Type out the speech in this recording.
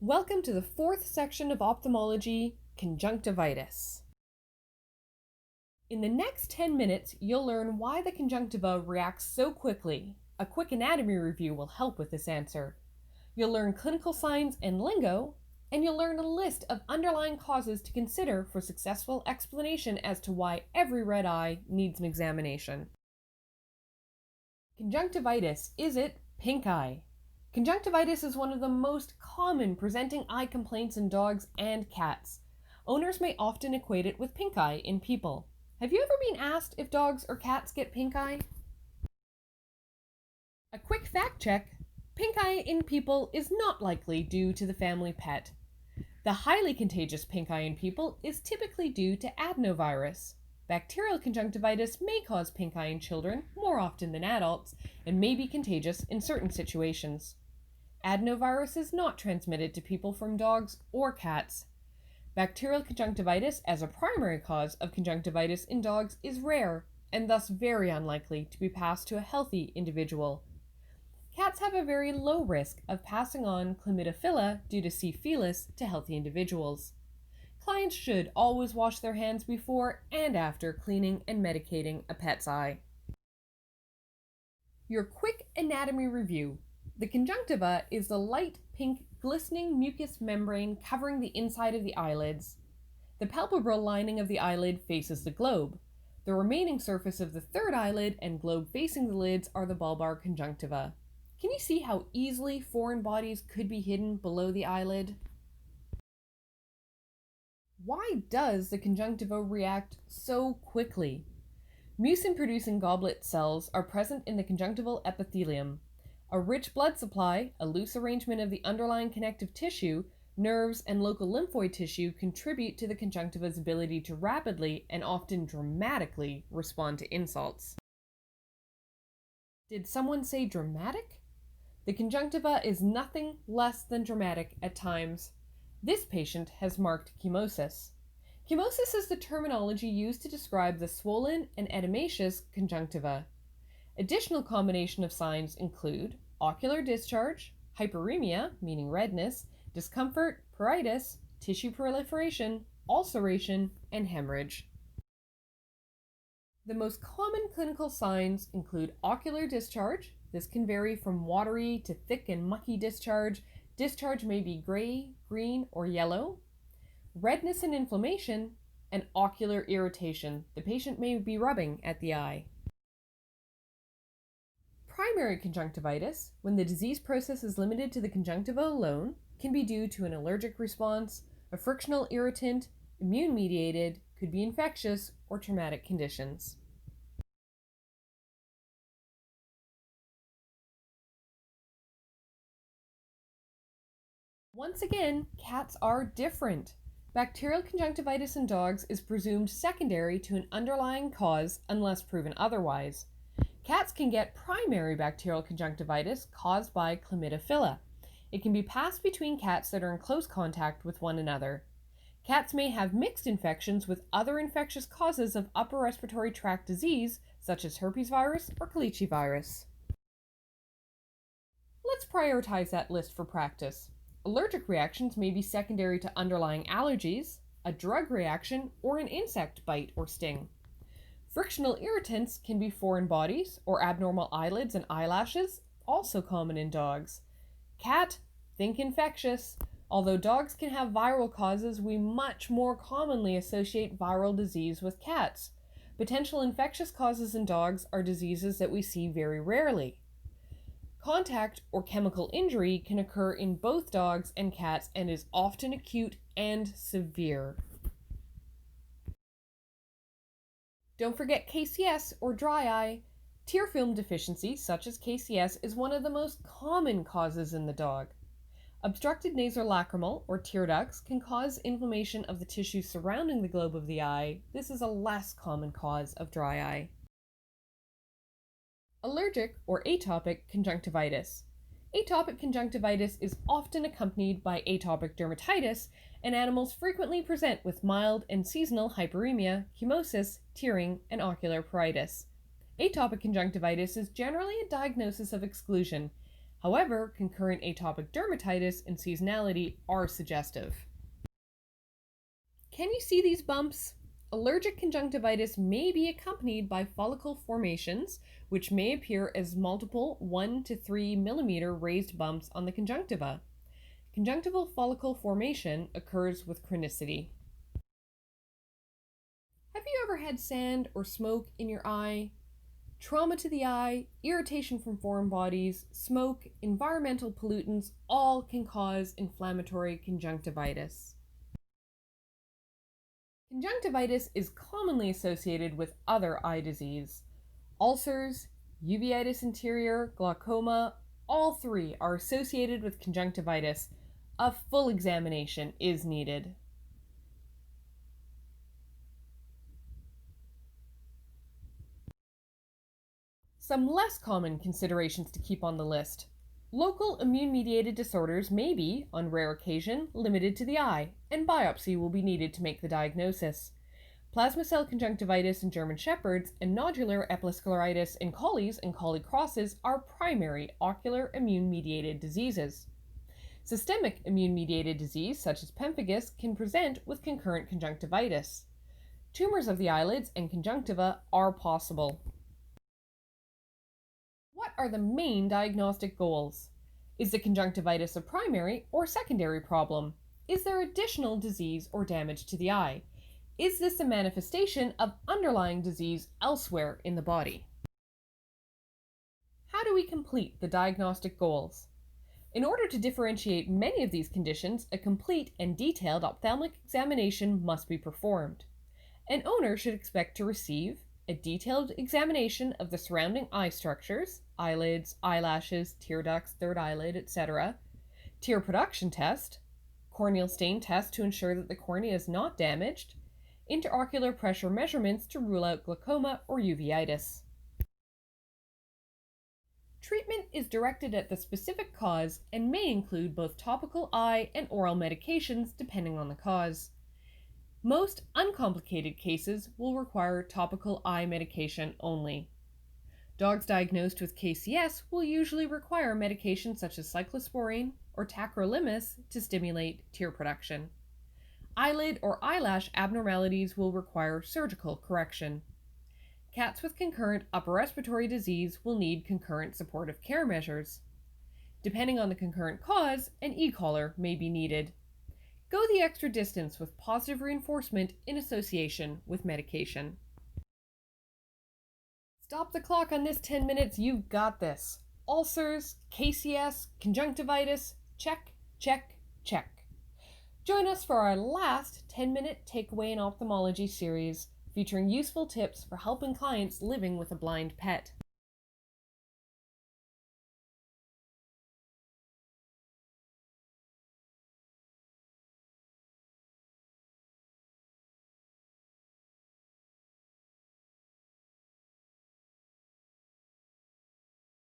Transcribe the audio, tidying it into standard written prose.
Welcome to the fourth section of ophthalmology, conjunctivitis. In the next 10 minutes, you'll learn why the conjunctiva reacts so quickly. A quick anatomy review will help with this answer. You'll learn clinical signs and lingo, and you'll learn a list of underlying causes to consider for successful explanation as to why every red eye needs an examination. Conjunctivitis, is it pink eye? Conjunctivitis is one of the most common presenting eye complaints in dogs and cats. Owners may often equate it with pink eye in people. Have you ever been asked if dogs or cats get pink eye? A quick fact check: pink eye in people is not likely due to the family pet. The highly contagious pink eye in people is typically due to adenovirus. Bacterial conjunctivitis may cause pink eye in children more often than adults and may be contagious in certain situations. Adenovirus is not transmitted to people from dogs or cats. Bacterial conjunctivitis as a primary cause of conjunctivitis in dogs is rare and thus very unlikely to be passed to a healthy individual. Cats have a very low risk of passing on chlamydophila due to C. felis to healthy individuals. Clients should always wash their hands before and after cleaning and medicating a pet's eye. Your quick anatomy review. The conjunctiva is the light pink glistening mucous membrane covering the inside of the eyelids. The palpebral lining of the eyelid faces the globe. The remaining surface of the third eyelid and globe facing the lids are the bulbar conjunctiva. Can you see how easily foreign bodies could be hidden below the eyelid? Why does the conjunctiva react so quickly? Mucin-producing goblet cells are present in the conjunctival epithelium. A rich blood supply, a loose arrangement of the underlying connective tissue, nerves, and local lymphoid tissue contribute to the conjunctiva's ability to rapidly and often dramatically respond to insults. Did someone say dramatic? The conjunctiva is nothing less than dramatic at times. This patient has marked chemosis. Chemosis is the terminology used to describe the swollen and edematous conjunctiva. Additional combination of signs include ocular discharge, hyperemia, meaning redness, discomfort, pruritus, tissue proliferation, ulceration, and hemorrhage. The most common clinical signs include ocular discharge. This can vary from watery to thick and mucky discharge. Discharge may be gray, green, or yellow. Redness and inflammation, and ocular irritation. The patient may be rubbing at the eye. Primary conjunctivitis, when the disease process is limited to the conjunctiva alone, can be due to an allergic response, a frictional irritant, immune-mediated, could be infectious, or traumatic conditions. Once again, cats are different. Bacterial conjunctivitis in dogs is presumed secondary to an underlying cause unless proven otherwise. Cats can get primary bacterial conjunctivitis caused by chlamydophila. It can be passed between cats that are in close contact with one another. Cats may have mixed infections with other infectious causes of upper respiratory tract disease, such as herpes virus or Kalichi virus. Let's prioritize that list for practice. Allergic reactions may be secondary to underlying allergies, a drug reaction, or an insect bite or sting. Frictional irritants can be foreign bodies or abnormal eyelids and eyelashes, also common in dogs. Cat, think infectious. Although dogs can have viral causes, we much more commonly associate viral disease with cats. Potential infectious causes in dogs are diseases that we see very rarely. Contact or chemical injury can occur in both dogs and cats and is often acute and severe. Don't forget KCS or dry eye. Tear film deficiency, such as KCS, is one of the most common causes in the dog. Obstructed nasolacrimal or tear ducts can cause inflammation of the tissue surrounding the globe of the eye. This is a less common cause of dry eye. Allergic or atopic conjunctivitis. Atopic conjunctivitis is often accompanied by atopic dermatitis, and animals frequently present with mild and seasonal hyperemia, chemosis, tearing, and ocular pruritus. Atopic conjunctivitis is generally a diagnosis of exclusion. However, concurrent atopic dermatitis and seasonality are suggestive. Can you see these bumps? Allergic conjunctivitis may be accompanied by follicle formations, which may appear as multiple 1 to 3 millimeter raised bumps on the conjunctiva. Conjunctival follicle formation occurs with chronicity. Have you ever had sand or smoke in your eye? Trauma to the eye, irritation from foreign bodies, smoke, environmental pollutants all can cause inflammatory conjunctivitis. Conjunctivitis is commonly associated with other eye disease. Ulcers, uveitis anterior, glaucoma, all three are associated with conjunctivitis. A full examination is needed. Some less common considerations to keep on the list. Local immune-mediated disorders may be, on rare occasion, limited to the eye, and biopsy will be needed to make the diagnosis. Plasma cell conjunctivitis in German Shepherds and nodular episcleritis in collies and collie crosses are primary ocular immune-mediated diseases. Systemic immune-mediated disease, such as pemphigus, can present with concurrent conjunctivitis. Tumors of the eyelids and conjunctiva are possible. What are the main diagnostic goals? Is the conjunctivitis a primary or secondary problem? Is there additional disease or damage to the eye? Is this a manifestation of underlying disease elsewhere in the body? How do we complete the diagnostic goals? In order to differentiate many of these conditions, a complete and detailed ophthalmic examination must be performed. An owner should expect to receive a detailed examination of the surrounding eye structures, eyelids, eyelashes, tear ducts, third eyelid, etc., tear production test, corneal stain test to ensure that the cornea is not damaged, intraocular pressure measurements to rule out glaucoma or uveitis. Treatment is directed at the specific cause and may include both topical eye and oral medications depending on the cause. Most uncomplicated cases will require topical eye medication only. Dogs diagnosed with KCS will usually require medications such as cyclosporine or tacrolimus to stimulate tear production. Eyelid or eyelash abnormalities will require surgical correction. Cats with concurrent upper respiratory disease will need concurrent supportive care measures. Depending on the concurrent cause, an e-collar may be needed. Go the extra distance with positive reinforcement in association with medication. Stop the clock on this 10 minutes, you've got this. Ulcers, KCS, conjunctivitis, check, check, check. Join us for our last 10-minute takeaway in ophthalmology series, featuring useful tips for helping clients living with a blind pet.